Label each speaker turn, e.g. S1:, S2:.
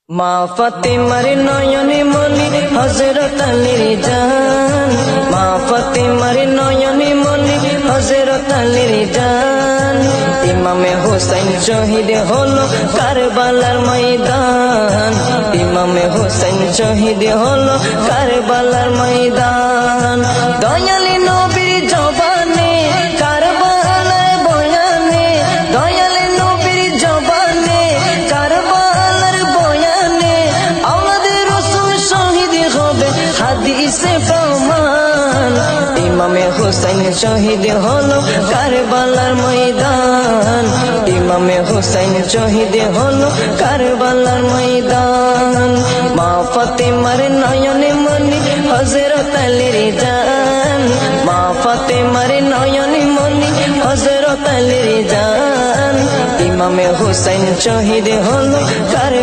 S1: মা ফাতেমার নয়নে মনি হযরত আলীর জান, মা ফাতেমার নয়নে মনি হযরত আলীর জান। ইমামে হোসেন শহীদ হলো কারবালার ময়দান, ইমামে হোসেন শহীদ হলো কারবালার ময়দান। দয়ালি নবীর জবানে কারবালার বয়ানে, দয়ালি নবীর জবানে কারবালার বয়ানে, আওলাদে রাসূল শহীদ হবে হাদিসে প্রমাণ। ইমামে হোসেন শহীদ হলো কারবালার ময়দান, ইমামে হোসেন শহীদ হলো কারবালার ময়দান। মা ফাতেমার নয়নে মনি হযরত আলীর জান, মা ফাতেমার নয়নে মনি হযরত আলীর জান। ইমামে হোসেন শহীদ হলো কারবালার